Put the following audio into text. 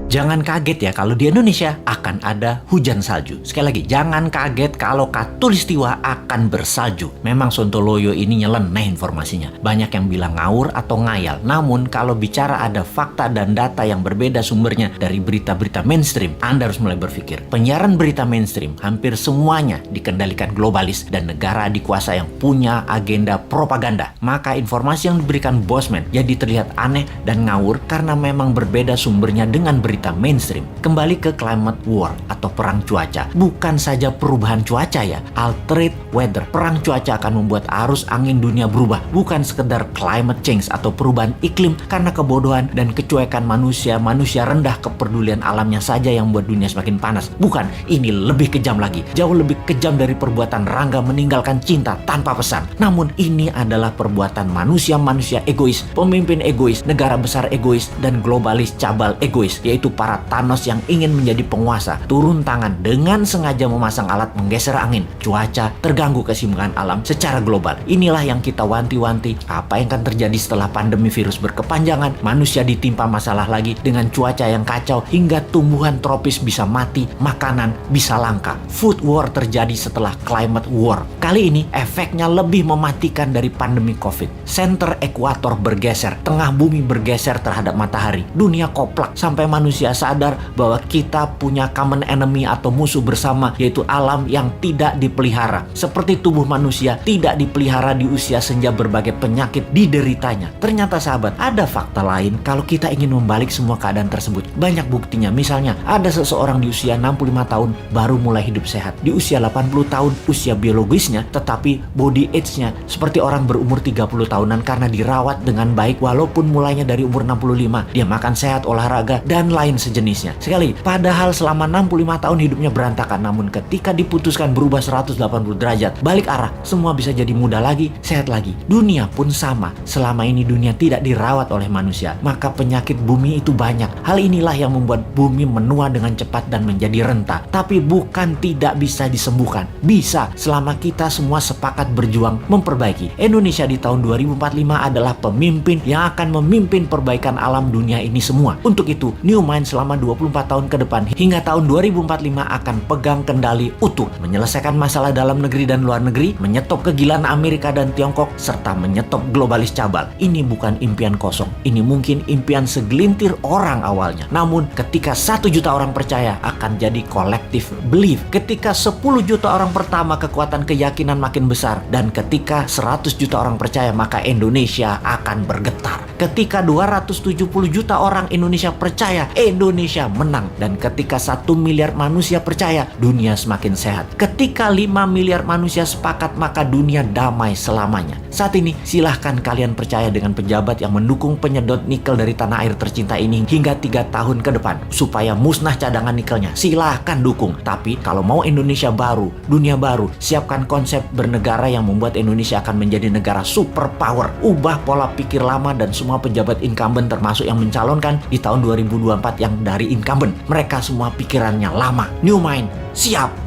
Jangan kaget ya kalau di Indonesia akan ada hujan salju. Sekali lagi, jangan kaget kalau Katulistiwa akan bersalju. Memang Sontoloyo ini nyeleneh informasinya. Banyak yang bilang ngawur atau ngayal. Namun kalau bicara ada fakta dan data yang berbeda sumbernya dari berita-berita mainstream, Anda harus mulai berpikir. Penyiaran berita mainstream hampir semuanya dikendalikan globalis dan negara dikuasa yang punya agenda propaganda. Maka informasi yang diberikan Bosman jadi terlihat aneh dan ngawur karena memang berbeda sumbernya dengan berita mainstream. Kembali ke climate war atau perang cuaca. Bukan saja perubahan cuaca ya, altered weather. Perang cuaca akan membuat arus angin dunia berubah. Bukan sekedar climate change atau perubahan iklim karena kebodohan dan kecuekan manusia rendah kepedulian alamnya saja yang membuat dunia semakin panas. Bukan, ini lebih kejam lagi. Jauh lebih kejam dari perbuatan Rangga meninggalkan cinta tanpa pesan. Namun ini adalah perbuatan manusia-manusia egois, pemimpin egois, negara besar egois, dan globalis cabal egois, yaitu para Thanos yang ingin menjadi penguasa, turun tangan dengan sengaja memasang alat menggeser angin, cuaca, terganggu keseimbangan alam secara global. Inilah yang kita wanti-wanti apa yang akan terjadi setelah pandemi virus berkepanjangan, manusia ditimpa masalah lagi dengan cuaca yang kacau hingga tumbuhan tropis bisa mati, makanan bisa langka. Food war terjadi setelah climate war. Kali ini efeknya lebih mematikan dari pandemi COVID. Center ekuator bergeser, tengah bumi bergeser terhadap matahari. Dunia koplak sampai manusia sadar bahwa kita punya common enemy atau musuh bersama, yaitu alam yang tidak dipelihara. Seperti tubuh manusia tidak dipelihara di usia senja, berbagai penyakit dideritanya. Ternyata sahabat, ada fakta lain kalau kita ingin membalik semua keadaan tersebut. Banyak buktinya. Misalnya, ada seseorang di usia 65 tahun baru mulai hidup sehat. Di usia 80 tahun usia biologisnya, tetapi body age-nya seperti orang berumur 30 tahunan karena dirawat dengan baik walaupun mulainya dari umur 65. Dia makan sehat, olahraga, dan lain sejenisnya. Sekali, padahal selama 65 tahun hidupnya berantakan, namun ketika diputuskan berubah 180 derajat, balik arah, semua bisa jadi muda lagi, sehat lagi. Dunia pun sama. Selama ini dunia tidak dirawat oleh manusia, maka penyakit bumi itu banyak. Hal inilah yang membuat bumi menua dengan cepat dan menjadi renta. Tapi bukan tidak bisa disembuhkan. Bisa, selama kita semua sepakat berjuang memperbaiki. Indonesia di tahun 2045 adalah pemimpin yang akan memimpin perbaikan alam dunia ini semua. Untuk itu, New Mind selama 24 tahun ke depan hingga tahun 2045 akan pegang kendali utuh, menyelesaikan masalah dalam negeri dan luar negeri, menyetop kegilaan Amerika dan Tiongkok, serta menyetop globalis cabal. Ini bukan impian kosong. Ini mungkin impian segelintir orang awalnya. Namun ketika 1 juta orang percaya, akan jadi collective belief. Ketika 10 juta orang pertama, kekuatan keyakinan makin besar. Dan ketika 100 juta orang percaya, maka Indonesia akan bergetar. Ketika 270 juta orang Indonesia percaya, Indonesia menang. Dan ketika 1 miliar manusia percaya, dunia semakin sehat. Ketika 5 miliar manusia sepakat, maka dunia damai selamanya. Saat ini silahkan kalian percaya dengan pejabat yang mendukung penyedot nikel dari tanah air tercinta ini hingga 3 tahun ke depan supaya musnah cadangan nikelnya. Silahkan dukung. Tapi kalau mau Indonesia baru, dunia baru, siapkan konsep bernegara yang membuat Indonesia akan menjadi negara superpower. Ubah pola pikir lama dan semua pejabat incumbent termasuk yang mencalonkan di tahun 2024 yang dari incumbent. Mereka semua pikirannya lama. New Mind, siap!